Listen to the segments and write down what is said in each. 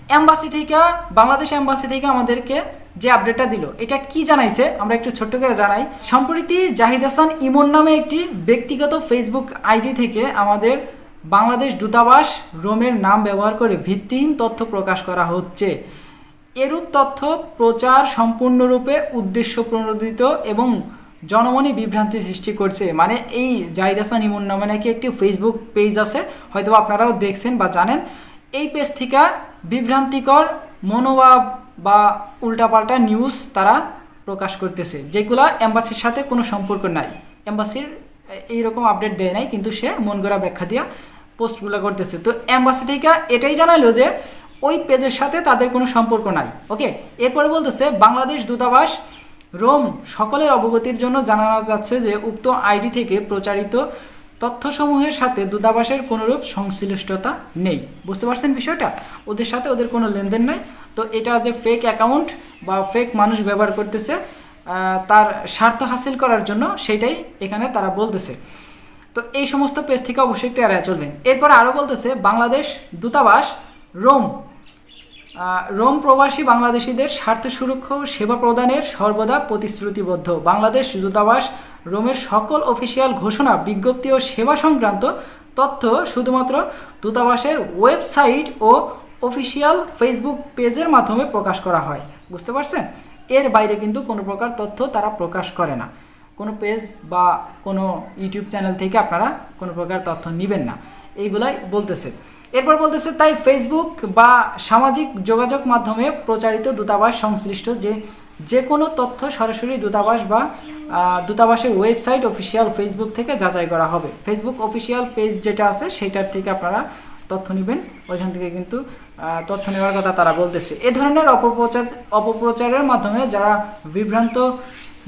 Embassy থেকে, Bangladesh embassy থেকে আমাদেরকে যে আপডেটটা দিল, এটা কি জানাইছে আমরা একটু ছোট্ট করে জানাই। সম্প্রতি জাহিদ হাসান ইমন নামে একটি ব্যক্তিগত ফেসবুক আইডি থেকে আমাদের বাংলাদেশ দূতাবাস রোমের নাম ব্যবহার করে ভিত্তিহীন তথ্য প্রকাশ করা হচ্ছে। এরূপ তথ্য প্রচার সম্পূর্ণরূপে উদ্দেশ্য প্রণোদিত এবং জনমনে বিভ্রান্তি সৃষ্টি করছে। মানে এই জাহিদ হাসান ইমন নামে নাকি একটি ফেসবুক পেজ আছে, হয়তো আপনারাও দেখছেন বা জানেন। এই পেজ থেকে বিভ্রান্তিকর মনোভাব বা উল্টাপাল্টা নিউজ তারা প্রকাশ করতেছে, যেগুলো এম্বাসির সাথে কোনো সম্পর্ক নাই। এম্বাসির এইরকম আপডেট দেয় নাই, কিন্তু সে মন গড়া ব্যাখ্যা দিয়া পোস্টগুলো করতেছে। তো এম্বাসি থেকে এটাই জানালো যে ওই পেজের সাথে তাদের কোনো সম্পর্ক নাই। ওকে, এরপরে বলতেছে বাংলাদেশ দূতাবাস রোম সকলের অবগতির জন্য জানানো যাচ্ছে যে উক্ত আইডি থেকে প্রচারিত তথ্যসমূহের সাথে দূতাবাসের কোনোরূপ সংশ্লিষ্টতা নেই। বুঝতে পারছেন বিষয়টা? ওদের সাথে ওদের কোনো লেনদেন নাই। তো এটা যে ফেক অ্যাকাউন্ট বা ফেক মানুষ ব্যবহার করতেছে তার স্বার্থ হাসিল করার জন্য, সেইটাই এখানে তারা বলতেছে। তো এই সমস্ত পেজ থেকে অবশ্যই একটু এড়ায় চলবেন। এরপর আরও বলতেছে বাংলাদেশ দূতাবাস রোম প্রবাসী বাংলাদেশিদের স্বার্থ সুরক্ষা ও সেবা প্রদানের সর্বদা প্রতিশ্রুতিবদ্ধ। বাংলাদেশ দূতাবাস রোমের সকল অফিসিয়াল ঘোষণা, বিজ্ঞপ্তি ও সেবা সংক্রান্ত তথ্য শুধুমাত্র দূতাবাসের ওয়েবসাইট ও অফিসিয়াল ফেসবুক পেজের মাধ্যমে প্রকাশ করা হয়। বুঝতে পারছেন? এর বাইরে কিন্তু কোনো প্রকার তথ্য তারা প্রকাশ করে না। কোনো পেজ বা কোনো ইউটিউব চ্যানেল থেকে আপনারা কোনো প্রকার তথ্য নেবেন না, এইগুলাই বলতেছে। এরপর বলতেছে তাই ফেসবুক বা সামাজিক যোগাযোগ মাধ্যমে প্রচারিত দূতাবাস সংশ্লিষ্ট যে কোনো তথ্য সরাসরি দূতাবাস বা দূতাবাসের ওয়েবসাইট অফিসিয়াল ফেসবুক থেকে যাচাই করা হবে। ফেসবুক অফিসিয়াল পেজ যেটা আছে সেটার থেকে আপনারা তথ্য নেবেন, ওইখান থেকে কিন্তু তথ্য নেওয়ার কথা তারা বলতেছে। এ ধরনের অপপ্রচারের মাধ্যমে যারা বিভ্রান্ত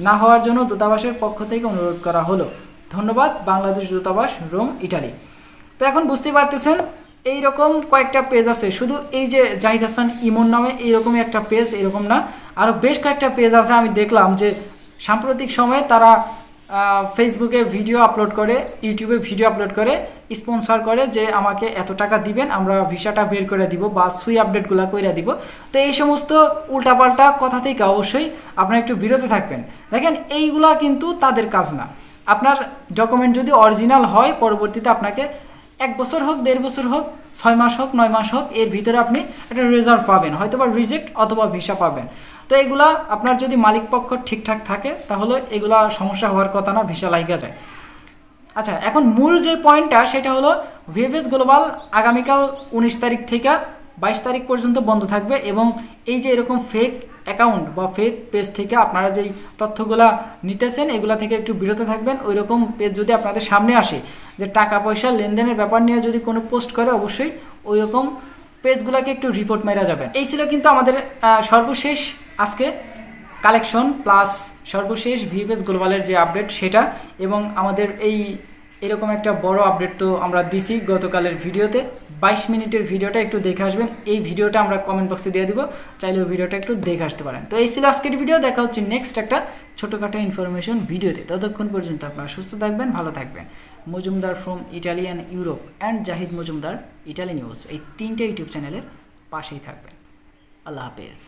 না হওয়ার জন্য দূতাবাসের পক্ষ থেকে অনুরোধ করা হলো। ধন্যবাদ বাংলাদেশ দূতাবাস রোম, ইটালি। তো এখন বুঝতে পারতেছেন এইরকম কয়েকটা পেজ আছে, শুধু এই যে জাহিদ হাসান ইমন নামে এইরকমই একটা পেজ এরকম না, আরও বেশ কয়েকটা পেজ আছে। আমি দেখলাম যে সাম্প্রতিক সময়ে তারা ফেসবুকে ভিডিও আপলোড করে, ইউটিউবে ভিডিও আপলোড করে, স্পন্সর করে যে আমাকে এত টাকা দিবেন, আমরা ভিসাটা বের করে দিব বা সুই আপডেটগুলো করে দিব। তো এই সমস্ত উল্টাপাল্টা কথা থেকে অবশ্যই আপনারা একটু বিরত থাকবেন। দেখেন এইগুলা কিন্তু তাদের কাজ না। আপনার ডকুমেন্ট যদি অরিজিনাল হয়, পরবর্তীতে আপনাকে 1 বছর হোক, 1.5 বছর হোক, 6 মাস হোক, 9 মাস হোক, এর ভিতরে আপনি একটা রেজাল্ট পাবেন, হয়তো বা রিজেক্ট অথবা ভিসা পাবেন। তো এগুলা আপনার যদি মালিক পক্ষ ঠিকঠাক থাকে তাহলে এগুলা সমস্যা হওয়ার কথা না, ভিসা লাগা যায়। আচ্ছা, এখন মূল যে পয়েন্টটা সেটা হলো ভিএফএস গ্লোবাল আগামীকাল 19 তারিখ থেকে 22 তারিখ পর্যন্ত বন্ধ থাকবে। এবং এই যে এরকম ফেক অ্যাকাউন্ট বা ফেক পেজ থেকে আপনারা যেই তথ্যগুলা নিতেছেন এগুলা থেকে একটু বিরত থাকবেন। ওই রকম পেজ যদি আপনাদের সামনে আসে যে টাকা পয়সা লেনদেনের ব্যাপার নিয়ে যদি কোনো পোস্ট করে, অবশ্যই ওই রকম পেজগুলোকে একটু রিপোর্ট মেরা যাবেন। এই ছিল কিন্তু আমাদের সর্বশেষ আজকে কালেকশন প্লাস সর্বশেষ ভিএফএস গ্লোবালের যে আপডেট সেটা, এবং আমাদের এরকম একটা বড় আপডেট তো আমরা দিছি গতকালের ভিডিওতে। 22 মিনিটের ভিডিওটা একটু দেখে আসবেন। এই ভিডিওটা আমরা কমেন্ট বক্সে দিয়ে দিব, চাইলে ওই ভিডিওটা একটু দেখে আসতে পারেন। তো এই ছিল আজকের ভিডিও। দেখা হচ্ছে নেক্সট একটা ছোটোখাটো ইনফরমেশন ভিডিওতে। ততক্ষণ পর্যন্ত আপনারা সুস্থ থাকবেন, ভালো থাকবেন। Majumdar from Italy and Europe and Zahid Majumdar Italy news, এই 3টে ইউটিউব চ্যানেলের পাশেই থাকবেন। আল্লাহ হাফেজ।